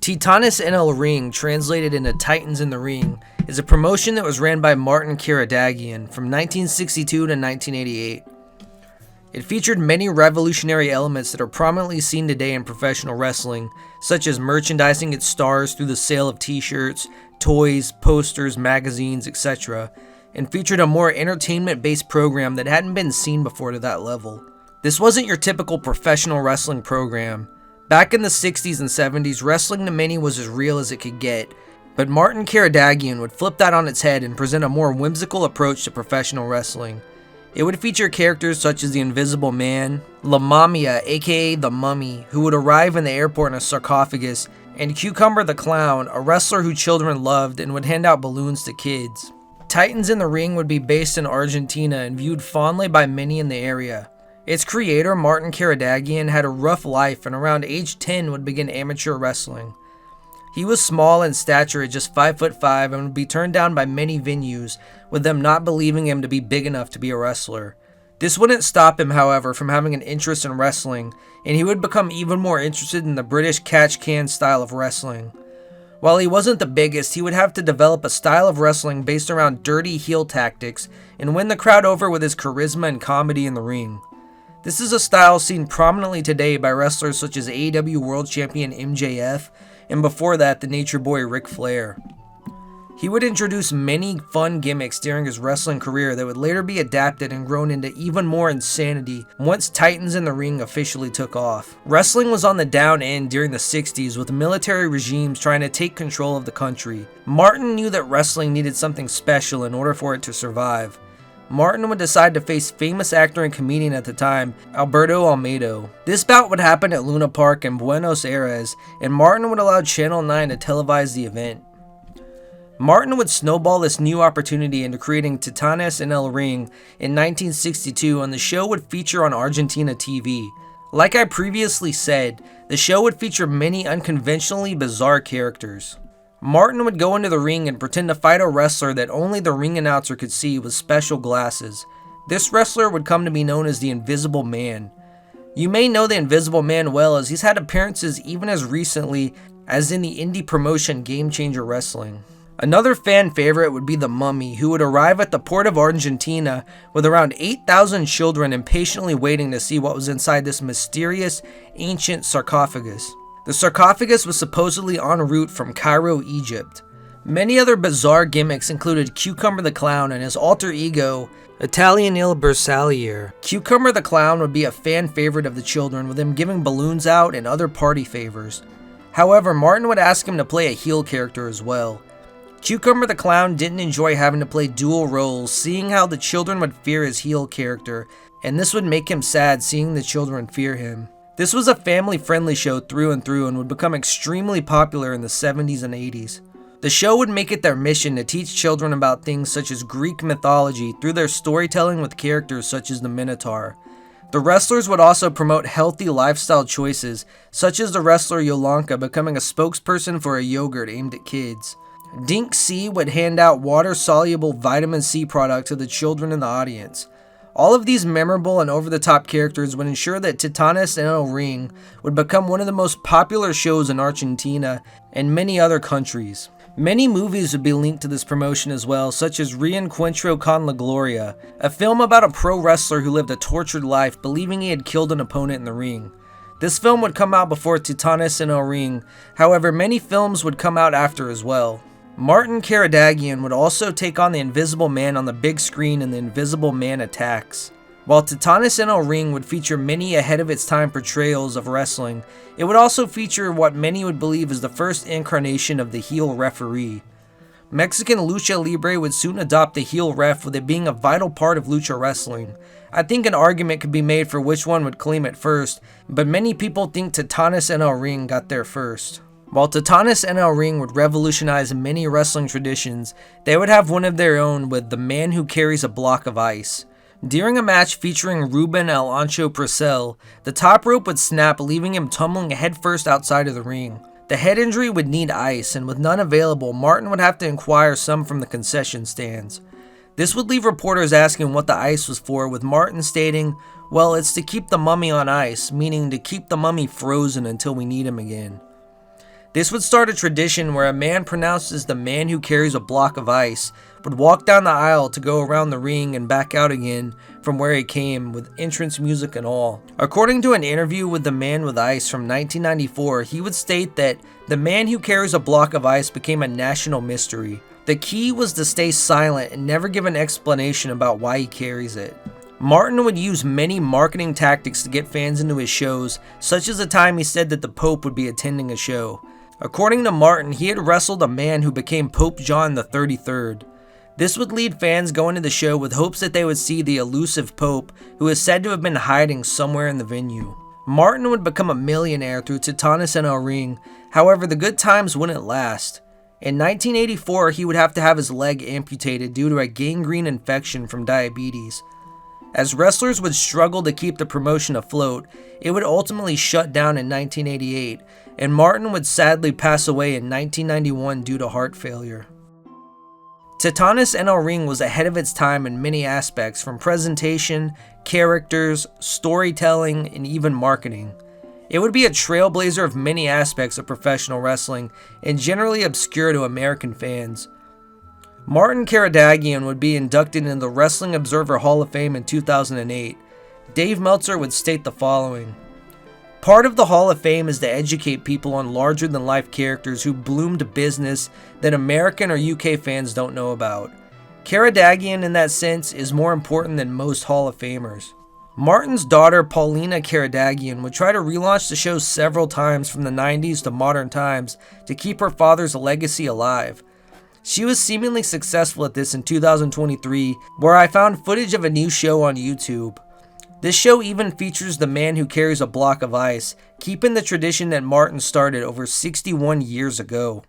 Titanes en el Ring, translated into Titans in the Ring, is a promotion that was ran by Martin Karadagian from 1962 to 1988. It featured many revolutionary elements that are prominently seen today in professional wrestling, such as merchandising its stars through the sale of t-shirts, toys, posters, magazines, etc., and featured a more entertainment-based program that hadn't been seen before to that level. This wasn't your typical professional wrestling program. Back in the 60s and 70s, wrestling to many was as real as it could get, but Martin Karadagian would flip that on its head and present a more whimsical approach to professional wrestling. It would feature characters such as the Invisible Man, La Momia, aka the Mummy, who would arrive in the airport in a sarcophagus, and Cucumber the Clown, a wrestler who children loved and would hand out balloons to kids. Titans in the Ring would be based in Argentina and viewed fondly by many in the area. Its creator, Martin Karadagian, had a rough life and around age 10 would begin amateur wrestling. He was small in stature at just 5'5" and would be turned down by many venues, with them not believing him to be big enough to be a wrestler. This wouldn't stop him, however, from having an interest in wrestling, and he would become even more interested in the British catch-can style of wrestling. While he wasn't the biggest, he would have to develop a style of wrestling based around dirty heel tactics and win the crowd over with his charisma and comedy in the ring. This is a style seen prominently today by wrestlers such as AEW World Champion MJF, and before that, the Nature Boy Ric Flair. He would introduce many fun gimmicks during his wrestling career that would later be adapted and grown into even more insanity once Titans in the Ring officially took off. Wrestling was on the down end during the 60s, with military regimes trying to take control of the country. Martin knew that wrestling needed something special in order for it to survive. Martin would decide to face famous actor and comedian at the time, Alberto Almeida. This bout would happen at Luna Park in Buenos Aires, and Martin would allow Channel 9 to televise the event. Martin would snowball this new opportunity into creating Titanes en el Ring in 1962, and the show would feature on Argentina TV. Like I previously said, the show would feature many unconventionally bizarre characters. Martin would go into the ring and pretend to fight a wrestler that only the ring announcer could see with special glasses. This wrestler would come to be known as the Invisible Man. You may know the Invisible Man well, as he's had appearances even as recently as in the indie promotion Game Changer Wrestling. Another fan favorite would be the Mummy, who would arrive at the port of Argentina with around 8,000 children impatiently waiting to see what was inside this mysterious, ancient sarcophagus. The sarcophagus was supposedly en route from Cairo, Egypt. Many other bizarre gimmicks included Cucumber the Clown and his alter ego, Italian Il Bersagliere. Cucumber the Clown would be a fan favorite of the children, with him giving balloons out and other party favors. However, Martin would ask him to play a heel character as well. Cucumber the Clown didn't enjoy having to play dual roles, seeing how the children would fear his heel character, and this would make him sad seeing the children fear him. This was a family-friendly show through and through and would become extremely popular in the 70s and 80s. The show would make it their mission to teach children about things such as Greek mythology through their storytelling with characters such as the Minotaur. The wrestlers would also promote healthy lifestyle choices, such as the wrestler Yolanka becoming a spokesperson for a yogurt aimed at kids. Dink C would hand out water-soluble vitamin C product to the children in the audience. All of these memorable and over-the-top characters would ensure that Titanes en el Ring would become one of the most popular shows in Argentina and many other countries. Many movies would be linked to this promotion as well, such as Reencuentro con la Gloria, a film about a pro wrestler who lived a tortured life believing he had killed an opponent in the ring. This film would come out before Titanes en el Ring, however many films would come out after as well. Martin Karadagian would also take on the Invisible Man on the big screen in The Invisible Man Attacks. While Titanes en el Ring would feature many ahead of its time portrayals of wrestling, it would also feature what many would believe is the first incarnation of the heel referee. Mexican lucha libre would soon adopt the heel ref, with it being a vital part of lucha wrestling. I think an argument could be made for which one would claim it first, but many people think Titanes en el Ring got there first. While Titanes en el Ring would revolutionize many wrestling traditions, they would have one of their own with the man who carries a block of ice. During a match featuring Ruben El Ancho Purcell, the top rope would snap, leaving him tumbling headfirst outside of the ring. The head injury would need ice, and with none available, Martin would have to acquire some from the concession stands. This would leave reporters asking what the ice was for, with Martin stating, "Well, it's to keep the mummy on ice," meaning to keep the mummy frozen until we need him again. This would start a tradition where a man pronounced as the man who carries a block of ice would walk down the aisle to go around the ring and back out again from where he came, with entrance music and all. According to an interview with the Man with Ice from 1994, he would state that the man who carries a block of ice became a national mystery. The key was to stay silent and never give an explanation about why he carries it. Martin would use many marketing tactics to get fans into his shows, such as the time he said that the Pope would be attending a show. According to Martin, he had wrestled a man who became Pope John the 33rd. This would lead fans going to the show with hopes that they would see the elusive Pope, who is said to have been hiding somewhere in the venue. Martin would become a millionaire through Titanus and El Ring, however the good times wouldn't last. In 1984, he would have to have his leg amputated due to a gangrene infection from diabetes. As wrestlers would struggle to keep the promotion afloat, it would ultimately shut down in 1988, and Martin would sadly pass away in 1991 due to heart failure. Titanus and El Ring was ahead of its time in many aspects, from presentation, characters, storytelling, and even marketing. It would be a trailblazer of many aspects of professional wrestling, and generally obscure to American fans. Martin Karadagian would be inducted into the Wrestling Observer Hall of Fame in 2008. Dave Meltzer would state the following: "Part of the Hall of Fame is to educate people on larger-than-life characters who bloomed business that American or UK fans don't know about. Karadagian, in that sense, is more important than most Hall of Famers." Martin's daughter, Paulina Karadagian, would try to relaunch the show several times from the 90s to modern times to keep her father's legacy alive. She was seemingly successful at this in 2023, where I found footage of a new show on YouTube. This show even features the man who carries a block of ice, keeping the tradition that Martin started over 61 years ago.